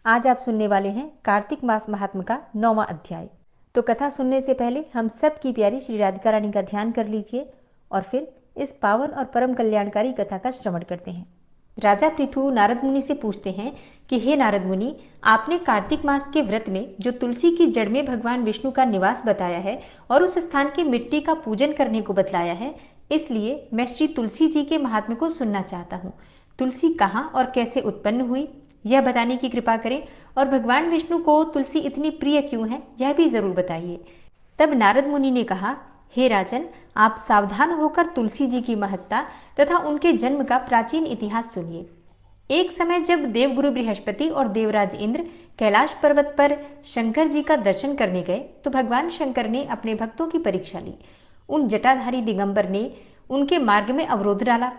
आज आप सुनने वाले हैं कार्तिक मास महात्म का 9वां अध्याय। तो कथा सुनने से पहले हम सब की प्यारी श्री राधिका रानी का ध्यान कर लीजिए और फिर इस पावन और परम कल्याणकारी कथा का श्रवण करते हैं। राजा पृथु नारद मुनि से पूछते हैं कि हे नारद मुनि, आपने कार्तिक मास के व्रत में जो तुलसी की जड़ में भगवान विष्णु का निवास बताया है और उस स्थान की मिट्टी का पूजन करने को बतलाया है, इसलिए मैं श्री तुलसी जी के महात्म्य को सुनना चाहता हूँ। तुलसी कहाँ और कैसे उत्पन्न हुई, यह बताने की कृपा करें, और भगवान विष्णु को तुलसी इतनी प्रिय क्यों है, यह भी जरूर बताइए। तब नारद मुनि ने कहा, हे राजन, आप सावधान होकर तुलसी जी की महत्ता तथा उनके जन्म का प्राचीन इतिहास सुनिए। एक समय जब देवगुरु बृहस्पति और देवराज इंद्र कैलाश पर्वत पर शंकर जी का दर्शन करने गए तो भगवान शंकर ने अपने भक्तों की परीक्षा ली। उन जटाधारी दिगंबर ने उनके मार्ग में अवरोध डाला।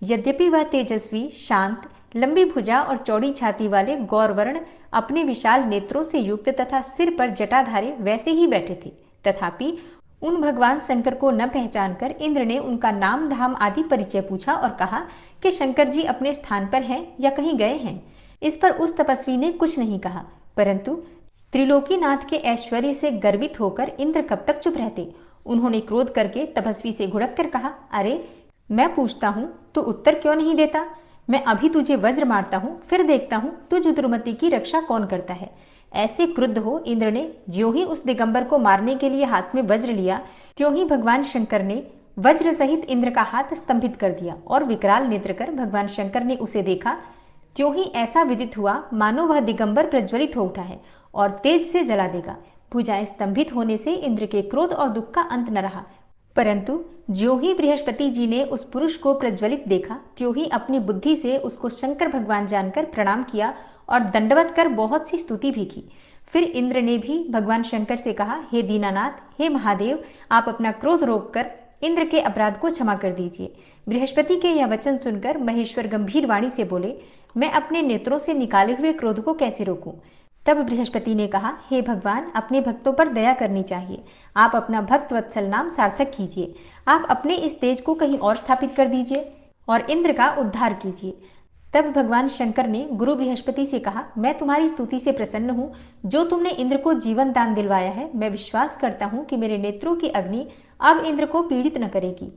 यद्यपि वह तेजस्वी, शांत, लंबी भुजा और चौड़ी छाती वाले गौरवर्ण अपने विशाल नेत्रों से युक्त तथा सिर पर जटाधारी वैसे ही बैठे थे, तथापि उन भगवान शंकर को न पहचानकर इंद्र ने उनका नाम धाम आदि परिचय पूछा और कहा कि शंकर जी अपने स्थान पर हैं या कहीं गए हैं। इस पर उस तपस्वी ने कुछ नहीं कहा, परंतु त्रिलोकीनाथ के ऐश्वर्य से गर्वित होकर इंद्र कब तक चुप रहते। उन्होंने क्रोध करके तपस्वी से घुड़क कर कहा, अरे मैं पूछता हूँ तो उत्तर क्यों नहीं देता? मैं अभी तुझे वज्र मारता हूँ, फिर देखता हूँ तुझ द्रुमति की रक्षा कौन करता है। ऐसे क्रुद्ध हो इंद्र ने ज्यों ही उस दिगंबर को मारने के लिए हाथ में वज्र लिया, त्यों ही भगवान शंकर ने वज्र सहित इंद्र का हाथ स्तंभित कर दिया और विकराल नेत्र कर भगवान शंकर ने उसे देखा। त्यों ही ऐसा विदित हुआ मानो वह दिगंबर प्रज्वलित हो उठा है और तेज से जला देगा। भुजाएं स्तंभित होने से इंद्र के क्रोध और दुख का अंत न रहा, परंतु ज्यों ही बृहस्पति जी ने उस पुरुष को प्रज्वलित देखा, त्यों ही अपनी बुद्धि से उसको शंकर भगवान जानकर प्रणाम किया और दंडवत कर बहुत सी स्तुति भी की। फिर इंद्र ने भी भगवान शंकर से कहा, हे दीनानाथ, हे महादेव, आप अपना क्रोध रोककर इंद्र के अपराध को क्षमा कर दीजिए। बृहस्पति के यह वचन सुनकर महेश्वर गंभीर वाणी से बोले, मैं अपने नेत्रों से निकाले हुए क्रोध को कैसे रोकूं? तब बृहस्पति ने कहा, हे भगवान, अपने भक्तों पर दया करनी चाहिए। आप अपना भक्त वत्सल नाम सार्थक कीजिए। आप अपने इस तेज को कहीं और स्थापित कर दीजिए और इंद्र का उद्धार कीजिए। तब भगवान शंकर ने गुरु बृहस्पति से कहा, मैं तुम्हारी स्तुति से प्रसन्न हूँ। जो तुमने इंद्र को जीवन दान दिलवाया है, मैं विश्वास करता हूँ कि मेरे नेत्रों की अग्नि अब इंद्र को पीड़ित न करेगी।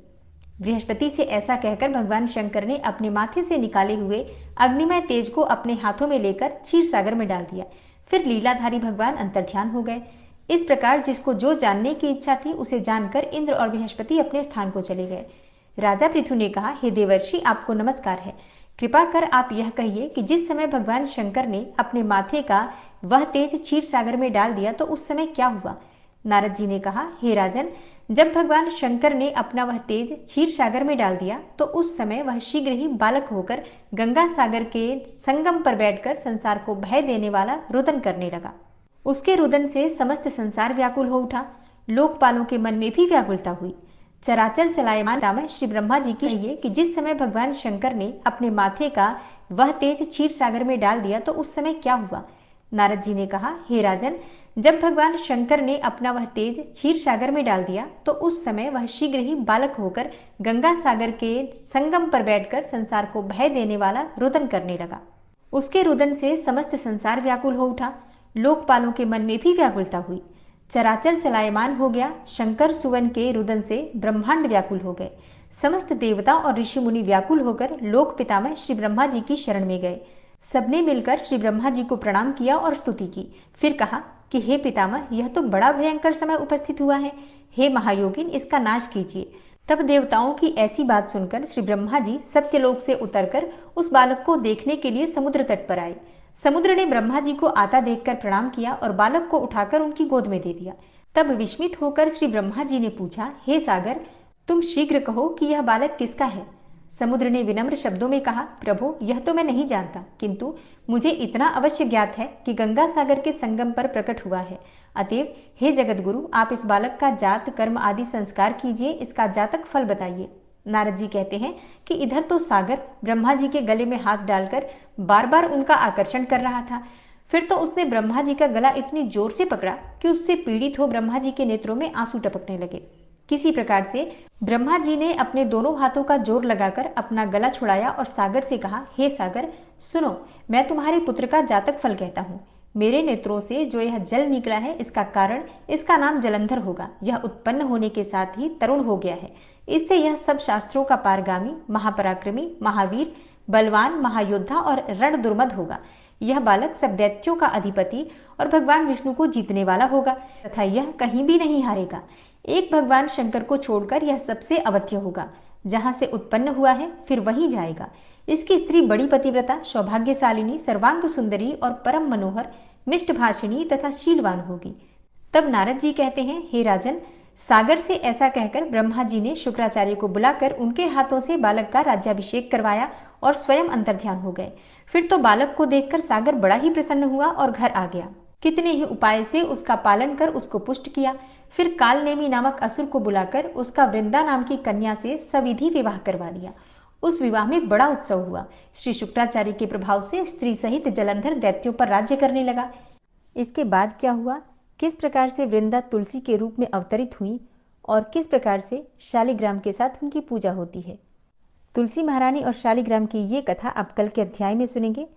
बृहस्पति से ऐसा कहकर भगवान शंकर ने अपने माथे से निकाले हुए अग्निमय तेज को अपने हाथों में लेकर क्षीर सागर में डाल दिया। फिर लीलाधारी भगवान अंतर्ध्यान हो गए। इस प्रकार जिसको जो जानने की इच्छा थी उसे जानकर इंद्र और बृहस्पति अपने स्थान को चले गए। राजा पृथु ने कहा, हे देवर्षि, आपको नमस्कार है। कृपा कर आप यह कहिए कि जिस समय भगवान शंकर ने अपने माथे का वह तेज क्षीर सागर में डाल दिया तो उस समय क्या हुआ? नारद जी ने कहा, हे राजन, जब भगवान शंकर ने अपना वह तेज क्षीर सागर में डाल दिया तो उस समय वह शीघ्र ही बालक होकर गंगा सागर के संगम पर बैठकर संसार को भय देने वाला रुदन करने लगा। उसके रुदन से समस्त संसार व्याकुल हो उठा। लोकपालों के मन में भी व्याकुलता हुई। चराचर चलायमान पितामह श्री ब्रह्मा जी की ये कि जिस समय भगवान शंकर ने अपने माथे का वह तेज क्षीर सागर में डाल दिया तो उस समय क्या हुआ? नारद जी ने कहा, हे राजन, जब भगवान शंकर ने अपना वह तेज क्षीर सागर में डाल दिया तो उस समय वह शीघ्र ही बालक होकर गंगा सागर के संगम पर बैठकर संसार को भय देने वाला रुदन करने लगा। उसके रुदन से समस्त संसार व्याकुल हो उठा। लोकपालों के मन में भी व्याकुलता हुई। चराचर चलायमान हो गया। शंकर सुवन के रुदन से ब्रह्मांड व्याकुल हो गए। समस्त देवता और ऋषि मुनि व्याकुल होकर लोक पितामह श्री ब्रह्मा जी की शरण में गए। सबने मिलकर श्री ब्रह्मा जी को प्रणाम किया और स्तुति की। फिर कहा कि हे पितामह, यह तो बड़ा भयंकर समय उपस्थित हुआ है। हे महायोगिन, इसका नाश कीजिए। तब देवताओं की ऐसी बात सुनकर श्री ब्रह्मा जी सत्यलोक से उतरकर उस बालक को देखने के लिए समुद्र तट पर आए। समुद्र ने ब्रह्मा जी को आता देखकर प्रणाम किया और बालक को उठाकर उनकी गोद में दे दिया। तब विस्मित होकर श्री ब्रह्मा जी ने पूछा, हे सागर, तुम शीघ्र कहो कि यह बालक किसका है? समुद्र ने विनम्र शब्दों में कहा, प्रभु, यह तो मैं नहीं जानता, किंतु मुझे इतना अवश्य ज्ञात है कि गंगा सागर के संगम पर प्रकट हुआ है। अतएव हे जगत गुरु, आप इस बालक का जात कर्म आदि संस्कार कीजिए, इसका जातक फल बताइए। नारद जी कहते हैं कि इधर तो सागर ब्रह्मा जी के गले में हाथ डालकर बार बार उनका आकर्षण कर रहा था। फिर तो उसने ब्रह्मा जी का गला इतनी जोर से पकड़ा कि उससे पीड़ित हो ब्रह्मा जी के नेत्रों में आंसू टपकने लगे। किसी प्रकार से ब्रह्मा जी ने अपने दोनों हाथों का जोर लगाकर अपना गला छुड़ाया और सागर से कहा, हे सागर, सुनो, मैं तुम्हारे पुत्र का जातक फल कहता हूँ। मेरे नेत्रों से जो यह जल निकला है, इसका कारण इसका नाम जलंधर होगा। यह उत्पन्न होने के साथ ही तरुण हो गया है। इससे यह सब शास्त्रों का पारगामी, महापराक्रमी, महावीर, बलवान, महायोद्धा और रण दुर्मद होगा। यह बालक सब दैत्यों का अधिपति और भगवान विष्णु को जीतने वाला होगा तथा यह कहीं भी नहीं हारेगा। एक भगवान शंकर को छोड़कर यह सबसे अवध्य होगा। जहां से उत्पन्न हुआ है फिर वहीं जाएगा। इसकी स्त्री बड़ी पतिव्रता, सौभाग्यशालिनी, सर्वांग सुंदरी और परम मनोहर, मिष्टभाषिणी तथा शीलवान होगी। तब नारद जी कहते हैं, हे राजन, सागर से ऐसा कहकर ब्रह्मा जी ने शुक्राचार्य को बुलाकर उनके हाथों से बालक का राज्याभिषेक करवाया और स्वयं अंतर्ध्यान हो गए। फिर तो बालक को देखकर सागर बड़ा ही प्रसन्न हुआ और घर आ गया। कितने ही उपाय से उसका पालन कर उसको पुष्ट किया। फिर कालनेमी नामक असुर को बुलाकर उसका वृंदा नाम की कन्या से सविधि विवाह करवा लिया। उस विवाह में बड़ा उत्सव हुआ। श्री शुक्राचार्य के प्रभाव से स्त्री सहित जलंधर दैत्यों पर राज्य करने लगा। इसके बाद क्या हुआ, किस प्रकार से वृंदा तुलसी के रूप में अवतरित हुई और किस प्रकार से शालिग्राम के साथ उनकी पूजा होती है। तुलसी महारानी और शालिग्राम की ये कथा आप कल के अध्याय में सुनेंगे।